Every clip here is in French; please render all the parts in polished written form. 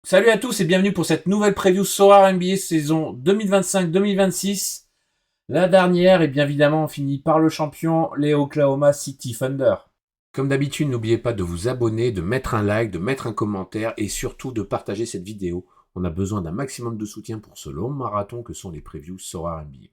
Salut à tous et bienvenue pour cette nouvelle preview Sorare NBA saison 2025-2026. La dernière et bien évidemment finie par le champion, les Oklahoma City Thunder. Comme d'habitude, n'oubliez pas de vous abonner, de mettre un like, de mettre un commentaire et surtout de partager cette vidéo. On a besoin d'un maximum de soutien pour ce long marathon que sont les previews Sorare NBA.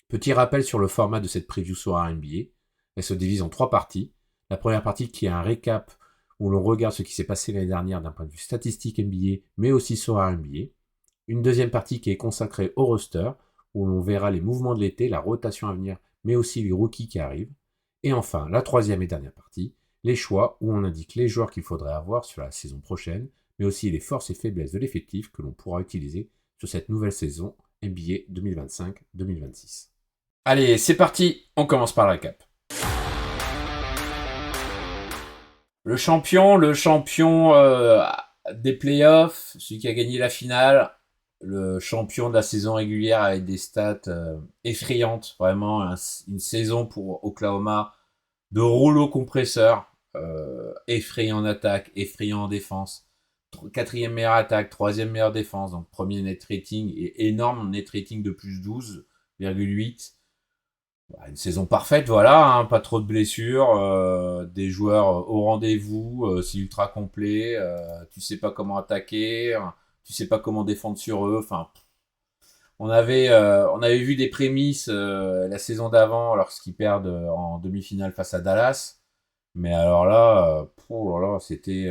Petit rappel sur le format de cette preview Sorare NBA. Elle se divise en 3 parties. La première partie qui est un récap où l'on regarde ce qui s'est passé l'année dernière d'un point de vue statistique NBA, mais aussi Sorare NBA. Une deuxième partie qui est consacrée au roster, où l'on verra les mouvements de l'été, la rotation à venir, mais aussi les rookies qui arrivent. Et enfin, la troisième et dernière partie, les choix, où on indique les joueurs qu'il faudrait avoir sur la saison prochaine, mais aussi les forces et faiblesses de l'effectif que l'on pourra utiliser sur cette nouvelle saison NBA 2025-2026. Allez, c'est parti, on commence par la récap. Le champion des playoffs, celui qui a gagné la finale, le champion de la saison régulière avec des stats effrayantes, vraiment une saison pour Oklahoma de rouleau compresseur, effrayant en attaque, effrayant en défense, quatrième meilleure attaque, troisième meilleure défense, donc premier net rating et énorme net rating de plus 12,8. Une saison parfaite, voilà, hein, pas trop de blessures, des joueurs au rendez-vous, c'est ultra complet, tu sais pas comment attaquer, tu sais pas comment défendre sur eux, enfin, on avait vu des prémices la saison d'avant lorsqu'ils perdent en demi-finale face à Dallas, mais alors là, oh là là, c'était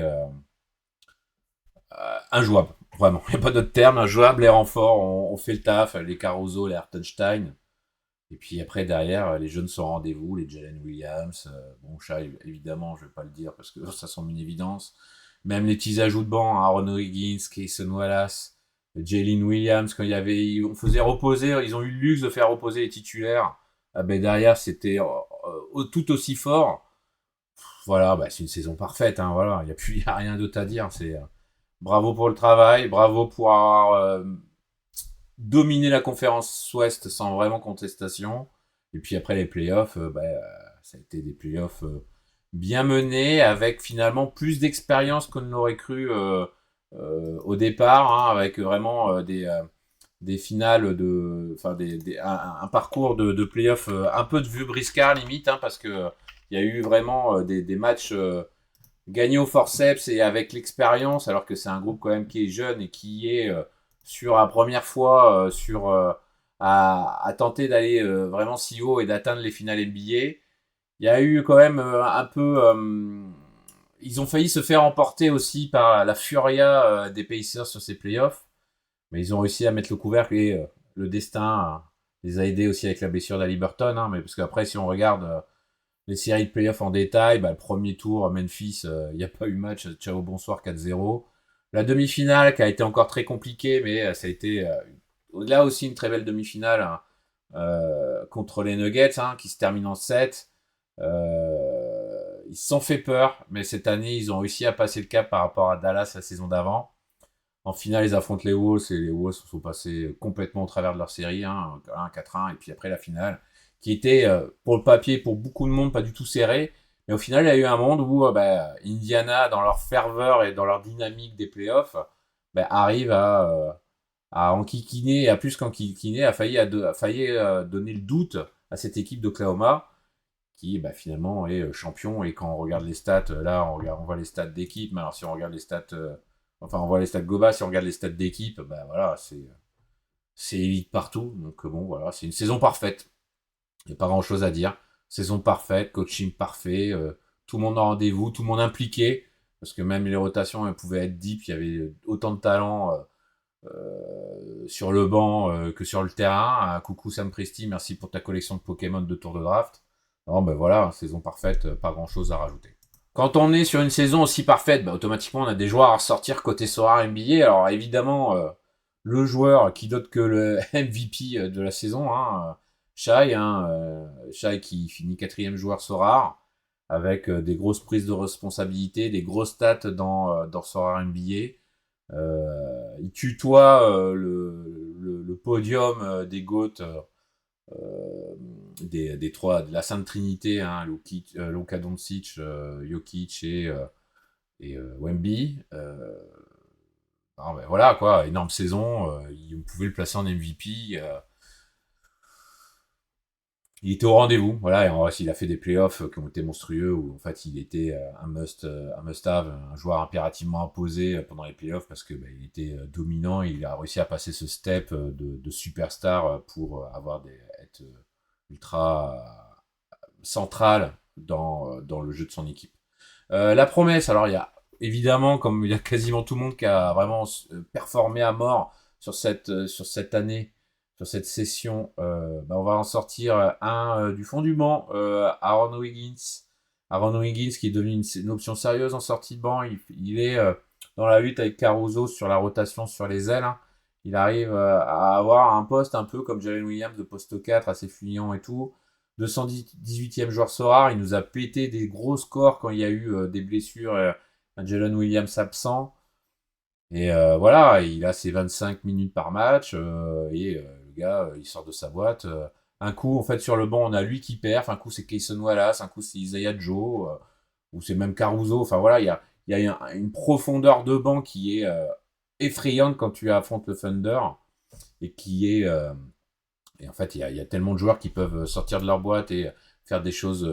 injouable, vraiment, il n'y a pas d'autre terme, injouable, les renforts, on fait le taf, les Caruso, les Hartenstein. Et puis après, derrière, les jeunes sont au rendez-vous, les Jalen Williams. Bon, ça, évidemment, je vais pas le dire parce que ça semble une évidence. Même les petits ajouts de banc, Aaron Higgins, Kayson Wallace, Jalen Williams, quand on faisait reposer, ils ont eu le luxe de faire reposer les titulaires. Ah ben derrière, c'était tout aussi fort. Voilà, bah, c'est une saison parfaite. Hein, voilà, y a rien d'autre à dire. C'est bravo pour le travail, bravo pour avoir dominer la conférence Ouest sans vraiment contestation. Et puis après les playoffs, ça a été des playoffs bien menés, avec finalement plus d'expérience qu'on ne l'aurait cru au départ, hein, avec vraiment des finales enfin un parcours de playoffs un peu de vieux briscard limite, hein, parce que il y a eu vraiment des matchs gagnés au forceps et avec l'expérience, alors que c'est un groupe quand même qui est jeune et qui est sur la première fois à tenter d'aller vraiment si haut et d'atteindre les finales NBA. Il y a eu quand même un peu... ils ont failli se faire emporter aussi par la furia des Pacers sur ces playoffs, mais ils ont réussi à mettre le couvercle et le destin les a aidés aussi avec la blessure d'Haliburton, hein, mais parce qu'après, si on regarde les séries de playoffs en détail, le premier tour, Memphis, il n'y a pas eu match, ciao, bonsoir, 4-0. La demi-finale qui a été encore très compliquée, mais ça a été au-delà aussi une très belle demi-finale hein, contre les Nuggets, hein, qui se termine en 7. Ils se sont fait peur, mais cette année, ils ont réussi à passer le cap par rapport à Dallas la saison d'avant. En finale, ils affrontent les Wolves et les Wolves sont passés complètement au travers de leur série, hein, 1-4-1, et puis après la finale, qui était, pour le papier, pour beaucoup de monde, pas du tout serré. Mais au final, il y a eu un monde où Indiana, dans leur ferveur et dans leur dynamique des playoffs, arrive à enquiquiner, à plus qu'enquiquiner, a failli donner le doute à cette équipe d'Oklahoma, qui finalement est champion. Et quand on regarde les stats, là, on voit les stats d'équipe, mais alors si on regarde les stats... on voit les stats globales, si on regarde les stats d'équipe, voilà, c'est élite partout. Donc bon, voilà, c'est une saison parfaite. Il n'y a pas grand chose à dire. Saison parfaite, coaching parfait, tout le monde en rendez-vous, tout le monde impliqué, parce que même les rotations elles pouvaient être deep, il y avait autant de talent sur le banc que sur le terrain. Coucou Sam Presti, merci pour ta collection de Pokémon de tour de draft. Non, voilà, saison parfaite, pas grand chose à rajouter. Quand on est sur une saison aussi parfaite, automatiquement on a des joueurs à ressortir côté Sorare NBA. Alors évidemment, le joueur qui d'autre que le MVP de la saison, hein, Shai, Shai qui finit quatrième joueur Sorare, avec des grosses prises de responsabilité, des grosses stats dans Sorare NBA. Il tutoie le podium des GOAT, des trois, de la Sainte Trinité, hein, Luka Doncic, Jokic et Wemby. Non, ben voilà, quoi, énorme saison. On pouvait le placer en MVP. Il était au rendez-vous, voilà, et en vrai, il a fait des playoffs qui ont été monstrueux, où en fait il était un must-have, un joueur impérativement imposé pendant les playoffs parce que il était dominant, et il a réussi à passer ce step de superstar pour être ultra central dans le jeu de son équipe. La promesse, alors il y a évidemment, comme il y a quasiment tout le monde qui a vraiment performé à mort sur cette année, sur cette session, on va en sortir un du fond du banc, Aaron Wiggins. Aaron Wiggins qui est devenu une option sérieuse en sortie de banc. Il est dans la lutte avec Caruso sur la rotation sur les ailes, hein. Il arrive à avoir un poste un peu comme Jalen Williams de poste 4, assez fuyant et tout. 218e joueur Sorare, il nous a pété des gros scores quand il y a eu des blessures, un Jalen Williams absent. Et voilà, il a ses 25 minutes par match, le gars, il sort de sa boîte. Un coup, en fait, sur le banc, on a lui qui perd, un coup c'est Kayson Wallace, un coup c'est Isaiah Joe, ou c'est même Caruso. Enfin voilà, il y a une profondeur de banc qui est effrayante quand tu affrontes le Thunder, et et en fait, il y a tellement de joueurs qui peuvent sortir de leur boîte et faire des choses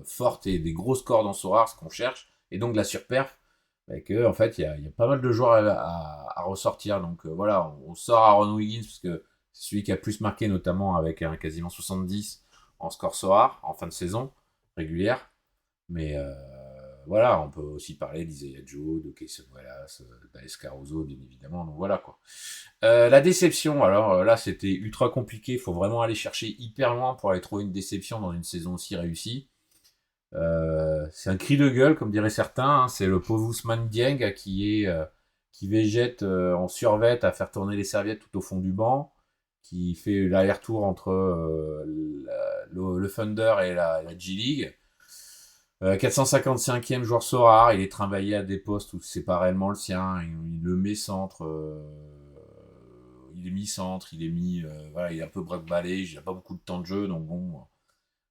fortes et des gros scores dans Sorare, ce qu'on cherche, et donc de la surperf, et que en fait, il y a pas mal de joueurs à ressortir. Donc voilà, on sort Aaron Wiggins parce que c'est celui qui a plus marqué, notamment avec un quasiment 70 en score Sorare en fin de saison régulière. Mais voilà, on peut aussi parler d'Isaiah Joe, de Kayson Wallace, d'Alex Caruso, bien évidemment. Donc voilà, quoi. La déception, alors là c'était ultra compliqué, il faut vraiment aller chercher hyper loin pour aller trouver une déception dans une saison aussi réussie. C'est un cri de gueule, comme diraient certains, hein. C'est le pauvre Ousmane Dieng qui végète en survette à faire tourner les serviettes tout au fond du banc, qui fait l'aller-retour entre le Thunder et la G-League. 455e joueur Sorare, il est travaillé à des postes où c'est pas réellement le sien, il le met centre, il est mis centre, il est mis, voilà, il est un peu break-ballé, il a pas beaucoup de temps de jeu, donc bon,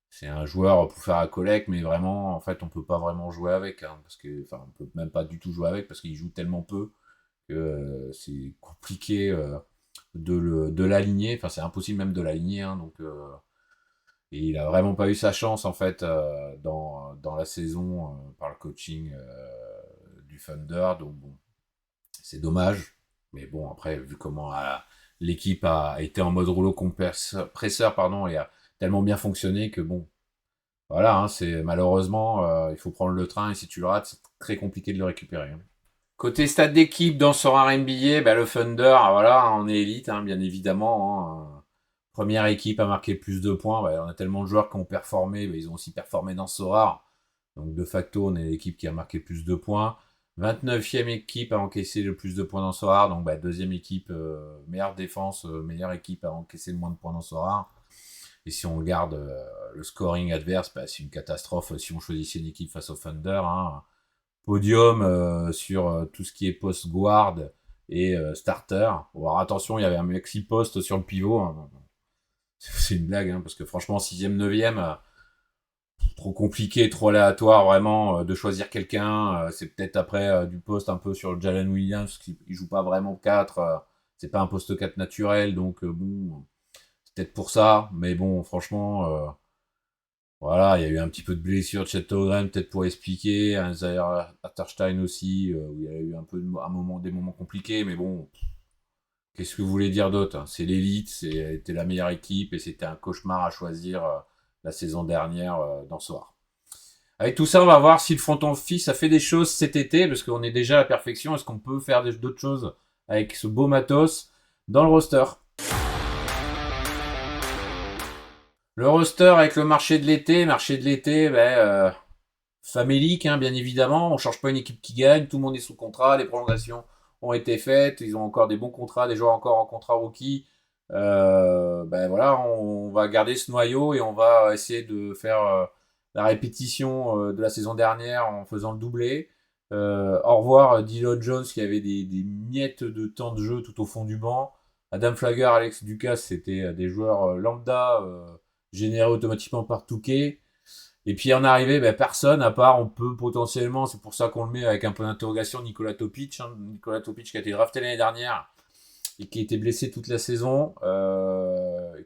c'est un joueur pour faire la collecte, mais vraiment, en fait, on peut pas vraiment jouer avec, hein, parce que, enfin, on peut même pas du tout jouer avec parce qu'il joue tellement peu que c'est compliqué de l'aligner, enfin, c'est impossible même de l'aligner, hein, donc. Et il a vraiment pas eu sa chance en fait dans la saison par le coaching du Thunder. Donc bon, c'est dommage. Mais bon, après, vu comment l'équipe a été en mode rouleau compresseur, pardon, et a tellement bien fonctionné que bon, voilà, hein, c'est malheureusement, il faut prendre le train, et si tu le rates, c'est très compliqué de le récupérer, hein. Côté stade d'équipe dans son NBA, le Thunder, voilà, on est élite, hein, bien évidemment, hein. Première équipe à marquer le plus de points. On a tellement de joueurs qui ont performé, ils ont aussi performé dans Sorare. Donc de facto, on est l'équipe qui a marqué le plus de points. 29e équipe à encaisser le plus de points dans Sorare. Donc deuxième équipe, meilleure défense, meilleure équipe à encaisser le moins de points dans Sorare. Et si on regarde le scoring adverse, c'est une catastrophe si on choisissait une équipe face au Thunder, hein. Podium sur tout ce qui est post-guard et starter. Bon, alors attention, il y avait un maxi-post sur le pivot, hein. C'est une blague, hein, parce que franchement, 6ème, 9ème, trop compliqué, trop aléatoire, vraiment, de choisir quelqu'un. C'est peut-être après du poste un peu sur Jalen Williams, qui il joue pas vraiment 4. C'est pas un poste 4 naturel, donc bon, c'est peut-être pour ça. Mais bon, franchement, voilà, il y a eu un petit peu de blessure de Chet Holmgren, peut-être pour expliquer. Un Zaire Atterstein aussi, où il y a eu un peu des moments compliqués, mais bon, qu'est-ce que vous voulez dire d'autre, hein? C'est l'élite, c'était la meilleure équipe et c'était un cauchemar à choisir la saison dernière dans Soir. Avec tout ça, on va voir si le front office a fait des choses cet été, parce qu'on est déjà à la perfection. Est-ce qu'on peut faire d'autres choses avec ce beau matos dans le roster? Le roster avec le marché de l'été, famélique, hein, bien évidemment. On change pas une équipe qui gagne, tout le monde est sous contrat, les prolongations ont été faites, ils ont encore des bons contrats, des joueurs encore en contrat rookie. Voilà, on va garder ce noyau et on va essayer de faire la répétition de la saison dernière en faisant le doublé. Au revoir Dillon Jones qui avait des miettes de temps de jeu tout au fond du banc. Adam Flagger, Alex Ducas, c'était des joueurs lambda générés automatiquement par Touquet. Et puis en arrivée, personne, à part, on peut potentiellement, c'est pour ça qu'on le met avec un peu d'interrogation, Nikola Topic. Nikola Topic qui a été drafté l'année dernière et qui était blessé toute la saison,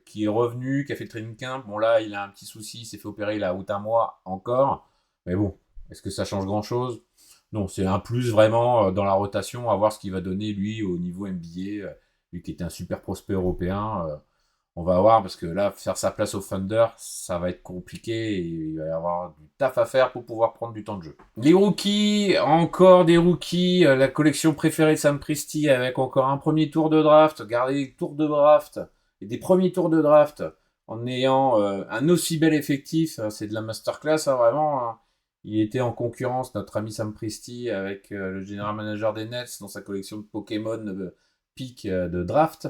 qui est revenu, qui a fait le training camp. Bon là, il a un petit souci, il s'est fait opérer, il a out un mois encore. Mais bon, est-ce que ça change grand-chose? Non, c'est un plus vraiment dans la rotation, à voir ce qu'il va donner lui au niveau NBA, lui qui était un super prospect européen. On va voir, parce que là, faire sa place au Thunder, ça va être compliqué et il va y avoir du taf à faire pour pouvoir prendre du temps de jeu. Les rookies, encore des rookies, la collection préférée de Sam Presti avec encore un premier tour de draft, garder les tours de draft et des premiers tours de draft en ayant un aussi bel effectif, c'est de la masterclass, hein, vraiment. Hein. Il était en concurrence, notre ami Sam Presti, avec le general manager des Nets dans sa collection de Pokémon pick de draft.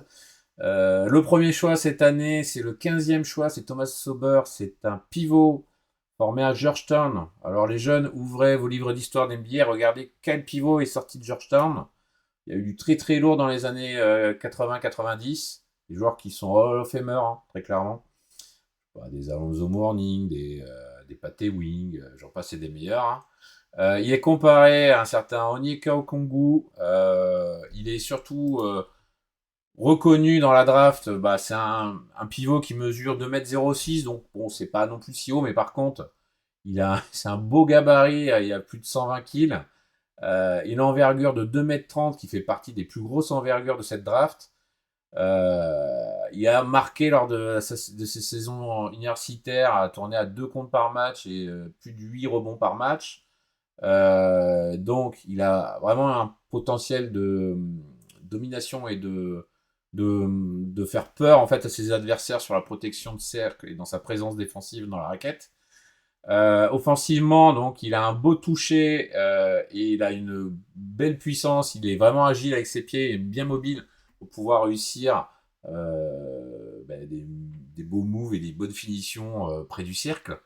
Le premier choix cette année, c'est le 15e choix, c'est Thomas Sauber, c'est un pivot formé à Georgetown. Alors les jeunes, ouvrez vos livres d'histoire d'NBA, regardez quel pivot est sorti de Georgetown. Il y a eu du très très lourd dans les années 80-90, des joueurs qui sont Hall of Famer, hein, très clairement. Des Alonzo Mourning, des Pat Ewing, j'en passe et des meilleurs. Hein. Il est comparé à un certain Onyeka Okongwu. Il est surtout reconnu dans la draft, c'est un pivot qui mesure 2,06 m, donc bon, c'est pas non plus si haut, mais par contre, c'est un beau gabarit, il a plus de 120 kg. Il a une envergure de 2,30 m qui fait partie des plus grosses envergures de cette draft. Il a marqué lors de ses saisons universitaires, a tourné à 2 comptes par match et plus de 8 rebonds par match. Donc, il a vraiment un potentiel de domination et de faire peur en fait à ses adversaires sur la protection de cercle et dans sa présence défensive dans la raquette. Offensivement, donc, il a un beau toucher et il a une belle puissance. Il est vraiment agile avec ses pieds et bien mobile pour pouvoir réussir des beaux moves et des bonnes finitions près du cercle.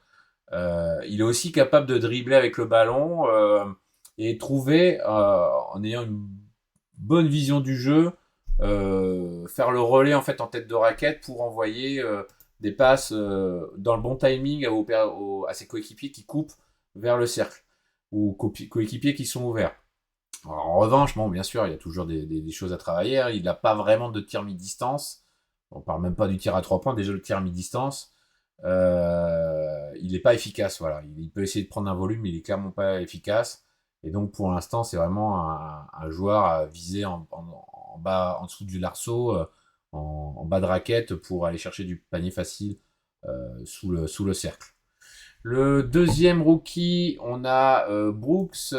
Il est aussi capable de dribbler avec le ballon et trouver, en ayant une bonne vision du jeu, faire le relais en fait en tête de raquette pour envoyer des passes dans le bon timing à ses coéquipiers qui coupent vers le cercle ou coéquipiers qui sont ouverts. Alors, en revanche, bon, bien sûr, il y a toujours des choses à travailler. Hein. Il n'a pas vraiment de tir mi-distance. On parle même pas du tir à 3 points. Déjà, le tir mi-distance, il n'est pas efficace. Voilà. Il peut essayer de prendre un volume, mais il est clairement pas efficace. Et donc, pour l'instant, c'est vraiment un joueur à viser en bas, en dessous du larceau, en bas de raquette pour aller chercher du panier facile sous le cercle. Le deuxième rookie, on a Brooks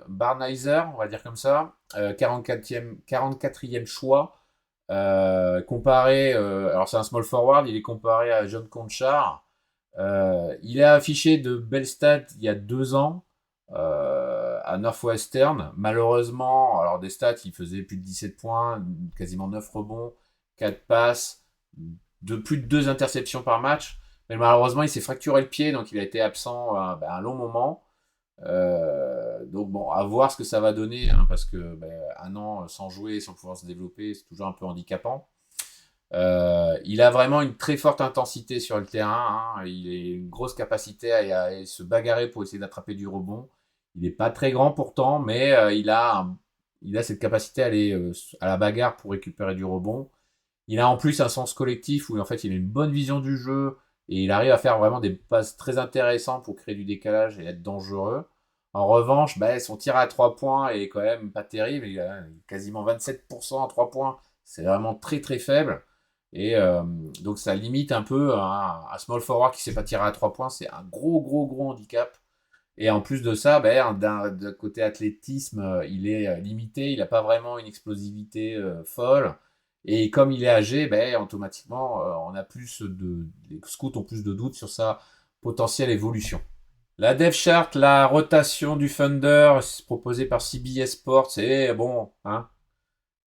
Barnizer, on va dire comme ça, 44e choix. Comparé, alors c'est un small forward, il est comparé à John Conchar. Il a affiché de belles stats il y a 2 ans à Northwestern. Malheureusement, alors des stats, il faisait plus de 17 points, quasiment 9 rebonds, 4 passes, plus de 2 interceptions par match. Mais malheureusement, il s'est fracturé le pied, donc il a été absent un long moment. Donc bon, à voir ce que ça va donner, hein, parce que un an sans jouer, sans pouvoir se développer, c'est toujours un peu handicapant. Il a vraiment une très forte intensité sur le terrain. Hein. Il a une grosse capacité à se bagarrer pour essayer d'attraper du rebond. Il n'est pas très grand pourtant, mais il a cette capacité à aller à la bagarre pour récupérer du rebond. Il a en plus un sens collectif où en fait il a une bonne vision du jeu et il arrive à faire vraiment des passes très intéressantes pour créer du décalage et être dangereux. En revanche, son tir à 3 points est quand même pas terrible. Il a quasiment 27% à 3 points. C'est vraiment très très faible. Et donc ça limite un peu un small forward qui sait pas tirer à 3 points. C'est un gros handicap. Et en plus de ça, d'un côté athlétisme, il est limité. Il n'a pas vraiment une explosivité folle. Et comme il est âgé, automatiquement, les scouts ont plus de doutes sur sa potentielle évolution. La depth chart, la rotation du Thunder, c'est proposée par CBS Sports, c'est bon, hein.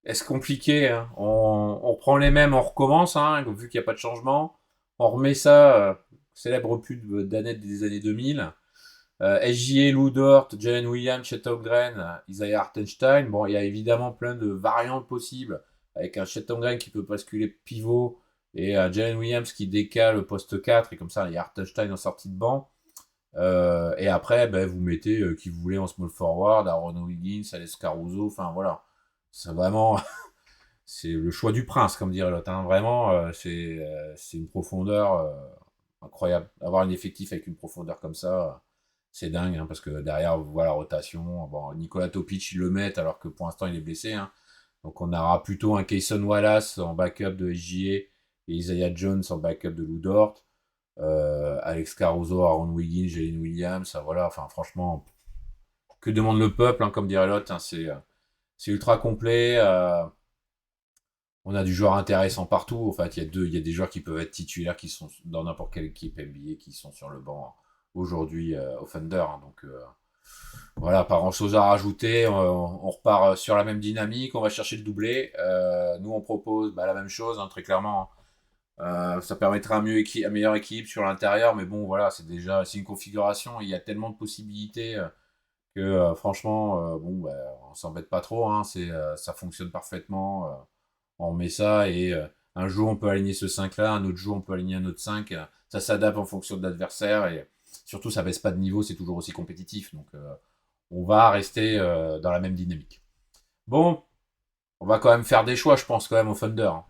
Est-ce compliqué, hein. On prend les mêmes, on recommence, hein, vu qu'il n'y a pas de changement. On remet ça, célèbre pub d'Annette des années 2000. SGA, Lou Dort, Jalen Williams, Chet Holmgren, Isaiah Hartenstein. Bon, il y a évidemment plein de variantes possibles, avec un Chet Holmgren qui peut basculer pivot et un Jalen Williams qui décale le poste 4, et comme ça, il y a Hartenstein en sortie de banc. Et après, ben, vous mettez qui vous voulez en small forward, Aaron Wiggins, Alex Caruso, enfin voilà. C'est vraiment, c'est le choix du prince, comme dirait l'autre. Hein. Vraiment, c'est une profondeur incroyable. Avoir un effectif avec une profondeur comme ça, c'est dingue, hein, parce que derrière, vous voyez la rotation. Bon, Nicolas Topic, ils le mettent, alors que pour l'instant, il est blessé. Hein. Donc on aura plutôt un Kayson Wallace en backup de SGA et Isaiah Jones en backup de Lou Dort. Alex Caruso, Aaron Wiggins, Jalen Williams, ça, voilà, enfin franchement, que demande le peuple, hein, comme dirait l'autre, hein, c'est ultra complet. On a du joueur intéressant partout. En fait, il y a des joueurs qui peuvent être titulaires, qui sont dans n'importe quelle équipe NBA, qui sont sur le banc aujourd'hui au Thunder. Hein, donc voilà, pas grand chose à rajouter. On repart sur la même dynamique. On va chercher le doublé. Nous, on propose bah, la même chose, hein, très clairement. Ça permettra une meilleure équipe sur l'intérieur, mais bon, voilà, c'est une configuration. Il y a tellement de possibilités que franchement, bon, bah, on s'embête pas trop. Hein, ça fonctionne parfaitement. On met ça et un jour on peut aligner ce 5 là, un autre jour on peut aligner un autre 5. Ça s'adapte en fonction de l'adversaire et surtout ça baisse pas de niveau, c'est toujours aussi compétitif. Donc on va rester dans la même dynamique. Bon, on va quand même faire des choix, je pense, quand même au Thunder. Hein.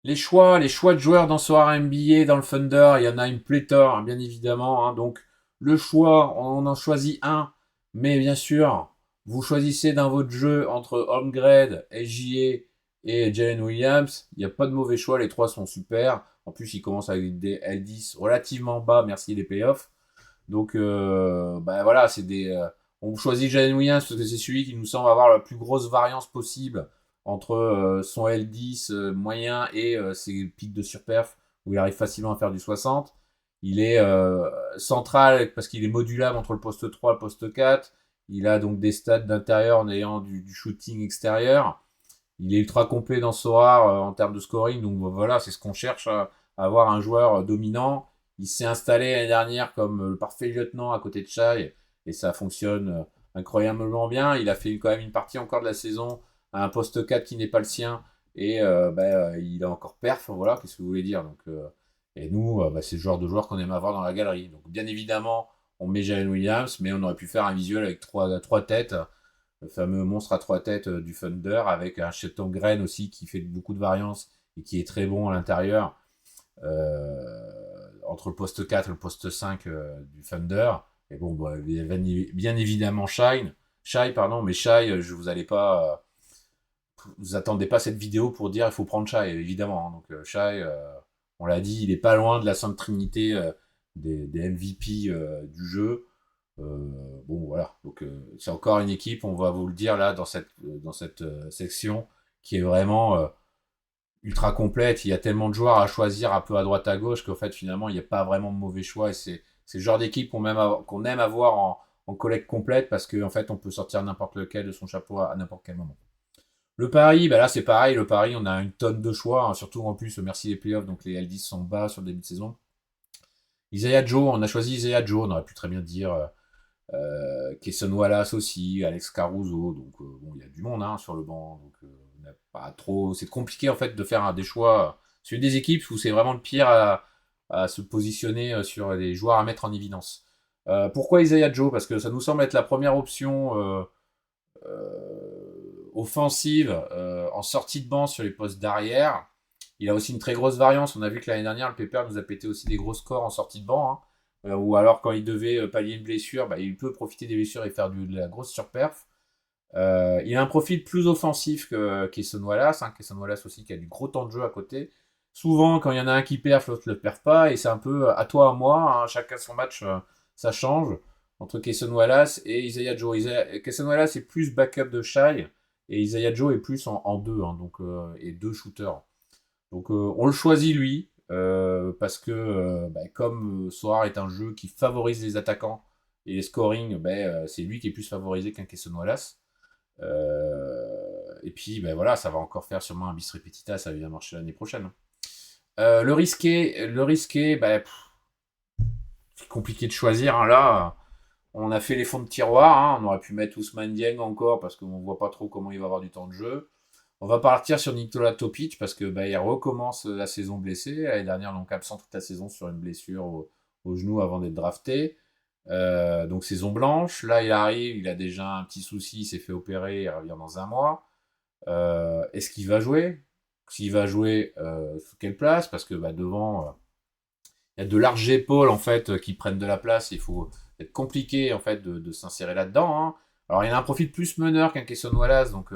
Les choix de joueurs dans ce NBA, dans le Thunder, il y en a une pléthore, hein, bien évidemment. Hein. Donc, le choix, on en choisit un. Mais bien sûr, vous choisissez dans votre jeu entre Holmgren, SGA et Jalen Williams. Il n'y a pas de mauvais choix, les trois sont super. En plus, ils commencent avec des L10 relativement bas, merci les playoffs. Donc, bah voilà, on choisit Jalen Williams parce que c'est celui qui nous semble avoir la plus grosse variance possible entre son L10 moyen et ses pics de surperf où il arrive facilement à faire du 60. Il est central parce qu'il est modulable entre le poste 3 et le poste 4. Il a donc des stats d'intérieur en ayant du shooting extérieur. Il est ultra complet dans Sorar en termes de scoring. Donc voilà, c'est ce qu'on cherche à avoir un joueur dominant. Il s'est installé l'année dernière comme le parfait lieutenant à côté de Shai et ça fonctionne incroyablement bien. Il a fait quand même une partie encore de la saison à un poste 4 qui n'est pas le sien et il a encore perf. Voilà, qu'est-ce que vous voulez dire. Donc, et nous, c'est le genre de joueur qu'on aime avoir dans la galerie. Donc bien évidemment, on met Jalen Williams, mais on aurait pu faire un visuel avec trois têtes le fameux monstre à trois têtes du Thunder, avec un Chet Holmgren aussi qui fait beaucoup de variance et qui est très bon à l'intérieur, entre le poste 4 et le poste 5 du Thunder. Et bon, bah, bien évidemment Shai, pardon, mais Shai, je vous allez pas, vous attendez pas cette vidéo pour dire il faut prendre Shai, évidemment. Hein. Donc Shai, on l'a dit, il est pas loin de la Sainte Trinité des MVP du jeu. Bon voilà, donc c'est encore une équipe, on va vous le dire là dans cette section qui est vraiment ultra complète. Il y a tellement de joueurs à choisir un peu à droite à gauche qu'en fait finalement il n'y a pas vraiment de mauvais choix et c'est le genre d'équipe qu'on aime avoir en collecte complète parce qu'en fait on peut sortir n'importe lequel de son chapeau à n'importe quel moment. Le pari, bah là c'est pareil, le pari on a une tonne de choix, hein, surtout en plus merci les playoffs donc les L10 sont bas sur le début de saison. Isaiah Joe, on a choisi Isaiah Joe, on aurait pu très bien dire Kayson Wallace aussi, Alex Caruso, donc bon, il y a du monde hein, sur le banc, donc on n'a pas trop. C'est compliqué en fait de faire des choix. C'est une des équipes où c'est vraiment le pire à se positionner sur les joueurs à mettre en évidence. Pourquoi Isaiah Joe? Parce que ça nous semble être la première option offensive en sortie de banc sur les postes d'arrière. Il a aussi une très grosse variance. On a vu que l'année dernière, le Pepper nous a pété aussi des gros scores en sortie de banc. Hein. Ou alors quand il devait pallier une blessure, bah, il peut profiter des blessures et faire de la grosse surperf. Il a un profil plus offensif que Kayson Wallace. Hein. Kayson Wallace aussi qui a du gros temps de jeu à côté. Souvent, quand il y en a un qui perf, l'autre ne le perd pas. Et c'est un peu à toi, à moi. Hein. Chacun son match, ça change entre Kayson Wallace et Isaiah Joe. Kayson Wallace est plus backup de Shai et Isaiah Joe est plus en deux. Hein, donc, et deux shooters. Donc on le choisit lui, parce que comme Soar est un jeu qui favorise les attaquants et les scoring, c'est lui qui est plus favorisé qu'un Kayson Wallace. Et puis voilà, ça va encore faire sûrement un bis repetita, ça va bien marcher l'année prochaine. Le risqué, c'est compliqué de choisir. Hein, là, on a fait les fonds de tiroir, hein, on aurait pu mettre Ousmane Dieng encore parce qu'on voit pas trop comment il va avoir du temps de jeu. On va partir sur Nikola Topic parce que il recommence la saison blessé. L'année dernière, donc absent toute la saison sur une blessure au genou avant d'être drafté. Donc saison blanche. Là, il arrive, il a déjà un petit souci, il s'est fait opérer, il revient dans un mois. Est-ce qu'il va jouer? S'il va jouer, sous quelle place? Parce que devant, il y a de larges épaules en fait qui prennent de la place. Il faut être compliqué en fait de s'insérer là-dedans, hein. Alors il y en a un profil plus meneur qu'un Caisson Wallace, donc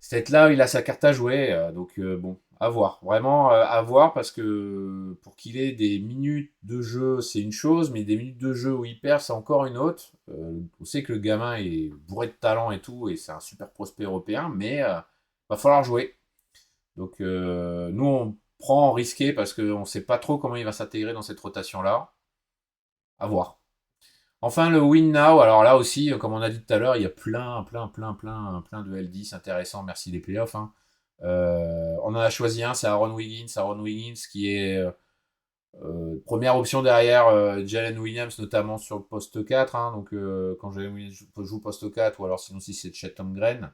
c'est là où il a sa carte à jouer. Donc bon, à voir. Vraiment à voir parce que pour qu'il ait des minutes de jeu, c'est une chose, mais des minutes de jeu où il perd, c'est encore une autre. On sait que le gamin est bourré de talent et tout, et c'est un super prospect européen, mais va falloir jouer. Donc nous, on prend en risqué parce qu'on ne sait pas trop comment il va s'intégrer dans cette rotation-là. À voir. Enfin, le Win Now, alors là aussi, comme on a dit tout à l'heure, il y a plein de L10 intéressants, merci les playoffs, hein. On en a choisi un, c'est Aaron Wiggins. Aaron Wiggins qui est première option derrière Jalen Williams, notamment sur le poste 4, hein. Donc quand Jalen Williams joue poste 4, ou alors sinon si c'est Chet Holmgren.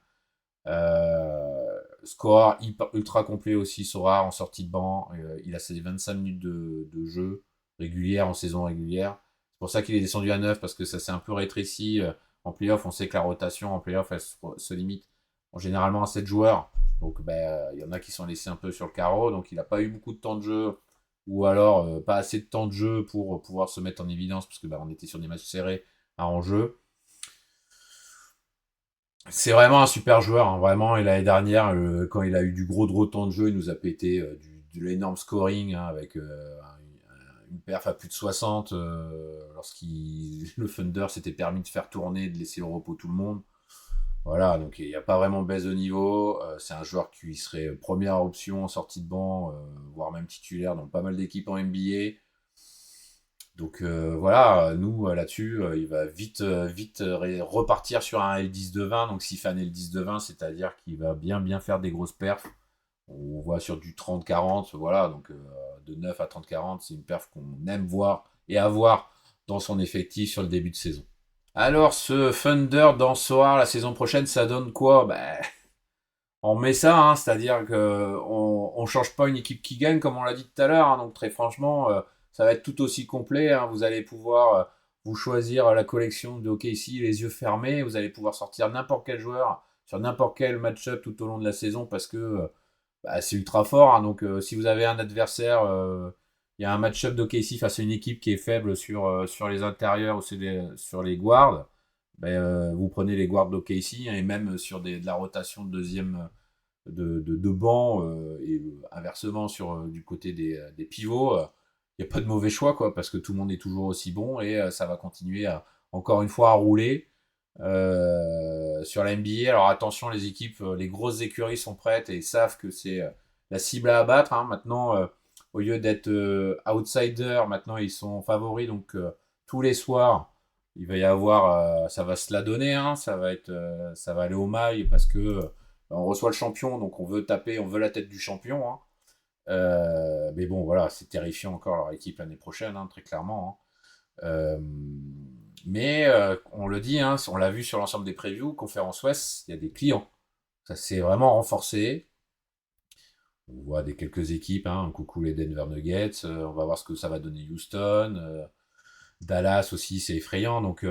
Score ultra complet aussi, Sora en sortie de banc. Il a ses 25 minutes de jeu régulière en saison régulière. C'est pour ça qu'il est descendu à 9 parce que ça s'est un peu rétréci. En playoff, on sait que la rotation en playoff, elle se limite généralement à 7 joueurs. Donc il y en a qui sont laissés un peu sur le carreau. Donc il n'a pas eu beaucoup de temps de jeu ou alors pas assez de temps de jeu pour pouvoir se mettre en évidence parce que on était sur des matchs serrés à enjeu. C'est vraiment un super joueur, hein, vraiment. Et l'année dernière, quand il a eu du gros temps de jeu, il nous a pété de l'énorme scoring, hein, avec une perf à plus de 60 lorsqu'il le Thunder s'était permis de faire tourner, de laisser au repos tout le monde. Voilà, donc il n'y a pas vraiment baisse de niveau. C'est un joueur qui serait première option en sortie de banc, voire même titulaire dans pas mal d'équipes en NBA. Donc voilà, nous là-dessus, il va vite repartir sur un L10 de 20. Donc s'il fait un L10 de 20, c'est-à-dire qu'il va bien faire des grosses perfs. On voit sur du 30-40, voilà, donc de 9 à 30-40, c'est une perf qu'on aime voir et avoir dans son effectif sur le début de saison. Alors ce Thunder dans Soar la saison prochaine, ça donne quoi? On met ça, hein, c'est-à-dire que on change pas une équipe qui gagne, comme on l'a dit tout à l'heure, hein. Donc très franchement, ça va être tout aussi complet, hein. Vous allez pouvoir vous choisir la collection de OKC les yeux fermés. Vous allez pouvoir sortir n'importe quel joueur sur n'importe quel match-up tout au long de la saison parce que c'est ultra fort, hein. Donc si vous avez un adversaire, il y a un match-up d'OKC face à une équipe qui est faible sur les intérieurs ou sur les guards. Vous prenez les guards d'OKC, hein, et même sur de la rotation de deuxième de banc, et inversement du côté des pivots, il n'y a pas de mauvais choix, quoi, parce que tout le monde est toujours aussi bon et ça va continuer encore une fois à rouler sur la NBA. Alors attention, les équipes, les grosses écuries sont prêtes et savent que c'est la cible à abattre, hein. Maintenant, au lieu d'être outsider, maintenant ils sont favoris, donc tous les soirs il va y avoir, ça va se la donner, hein, ça va aller au mail parce que on reçoit le champion, donc on veut taper, on veut la tête du champion, hein. Mais bon, voilà, c'est terrifiant encore leur équipe l'année prochaine, hein, très clairement, hein. Mais on le dit, hein, on l'a vu sur l'ensemble des previews, conférence Ouest, il y a des clients. Ça s'est vraiment renforcé. On voit quelques équipes, hein, coucou les Denver Nuggets, on va voir ce que ça va donner Houston. Dallas aussi, c'est effrayant. Donc,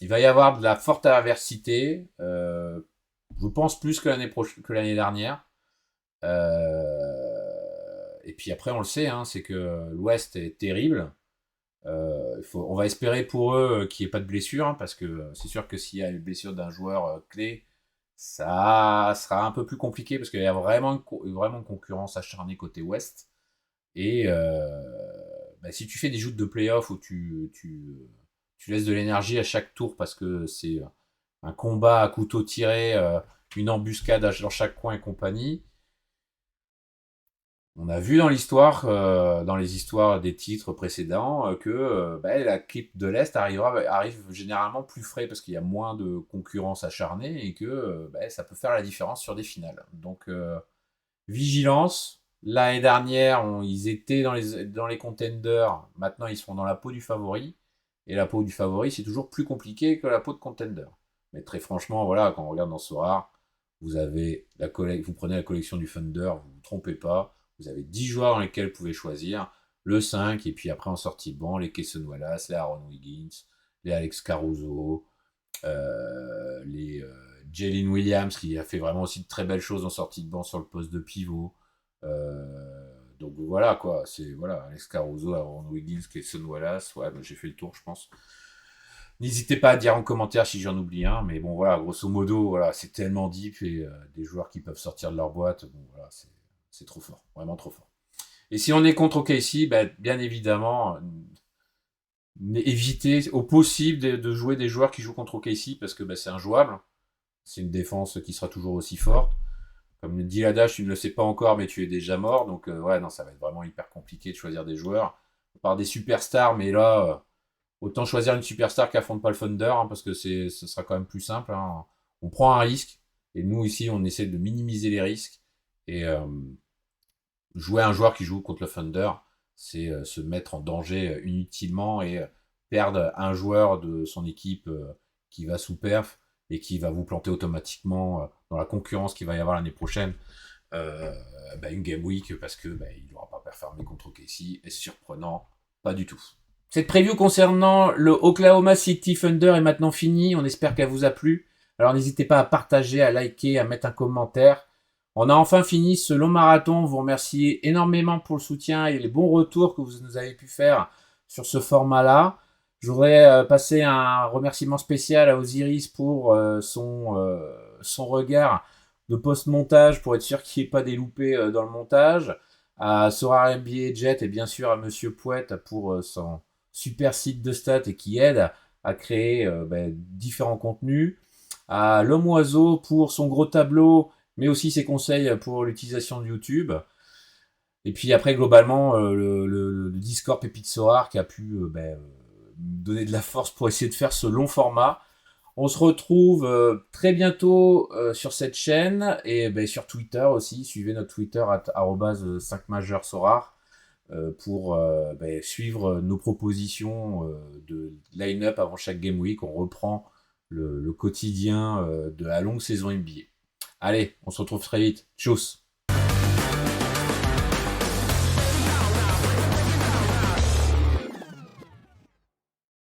il va y avoir de la forte adversité. Je pense plus que l'année dernière. Et puis après, on le sait, hein, c'est que l'Ouest est terrible. On va espérer pour eux qu'il n'y ait pas de blessure, hein, parce que c'est sûr que s'il y a une blessure d'un joueur clé, ça sera un peu plus compliqué parce qu'il y a vraiment une concurrence acharnée côté Ouest. Et si tu fais des joutes de playoff où tu laisses de l'énergie à chaque tour parce que c'est un combat à couteau tiré, une embuscade dans chaque coin et compagnie. On a vu dans l'histoire, dans les histoires des titres précédents, que la clip de l'Est arrive généralement plus frais parce qu'il y a moins de concurrence acharnée et que ça peut faire la différence sur des finales. Donc vigilance. L'année dernière, ils étaient dans les contenders. Maintenant, ils sont dans la peau du favori. Et la peau du favori, c'est toujours plus compliqué que la peau de contender. Mais très franchement, voilà, quand on regarde dans Sorar, vous prenez la collection du Thunder, vous vous trompez pas, vous avez 10 joueurs dans lesquels vous pouvez choisir, le 5, et puis après en sortie de banc, les Cason Wallace, les Aaron Wiggins, les Alex Caruso, les Jalen Williams, qui a fait vraiment aussi de très belles choses en sortie de banc sur le poste de pivot. Donc voilà quoi, c'est voilà, Alex Caruso, Aaron Wiggins, Cason Wallace, ouais, j'ai fait le tour, je pense. N'hésitez pas à dire en commentaire si j'en oublie un, mais bon voilà, grosso modo, voilà, c'est tellement deep et des joueurs qui peuvent sortir de leur boîte, bon voilà, c'est trop fort, vraiment trop fort. Et si on est contre OKC, ben, bien évidemment, éviter au possible de jouer des joueurs qui jouent contre OKC parce que ben, c'est injouable. C'est une défense qui sera toujours aussi forte. Comme le dit l'adage, tu ne le sais pas encore, mais tu es déjà mort. Donc ouais, non, ça va être vraiment hyper compliqué de choisir des joueurs. Par des superstars, mais là, autant choisir une superstar qui affronte pas le Thunder, hein, parce que ce sera quand même plus simple. Hein. On prend un risque, et nous ici, on essaie de minimiser les risques. Et jouer un joueur qui joue contre le Thunder, c'est se mettre en danger inutilement et perdre un joueur de son équipe qui va sous perf et qui va vous planter automatiquement dans la concurrence qu'il va y avoir l'année prochaine une game week parce que il n'aura pas performé contre OKC. Est-ce surprenant? Pas du tout. Cette preview concernant le Oklahoma City Thunder est maintenant finie. On espère qu'elle vous a plu. Alors n'hésitez pas à partager, à liker, à mettre un commentaire. On a enfin fini ce long marathon. Vous remercie énormément pour le soutien et les bons retours que vous nous avez pu faire sur ce format-là. Je voudrais passer un remerciement spécial à Osiris pour son regard de post-montage pour être sûr qu'il n'y ait pas des loupés dans le montage. À Sora NBA Jet et bien sûr à Monsieur Pouette pour son super site de stats et qui aide à créer différents contenus. À L'Homme Oiseau pour son gros tableau mais aussi ses conseils pour l'utilisation de YouTube. Et puis après, globalement, le Discord Pépite Sorar qui a pu donner de la force pour essayer de faire ce long format. On se retrouve très bientôt sur cette chaîne et sur Twitter aussi. Suivez notre Twitter @5majeur-sorar pour suivre nos propositions de line-up avant chaque Game Week. On reprend le quotidien de la longue saison NBA. Allez, on se retrouve très vite. Tchuss.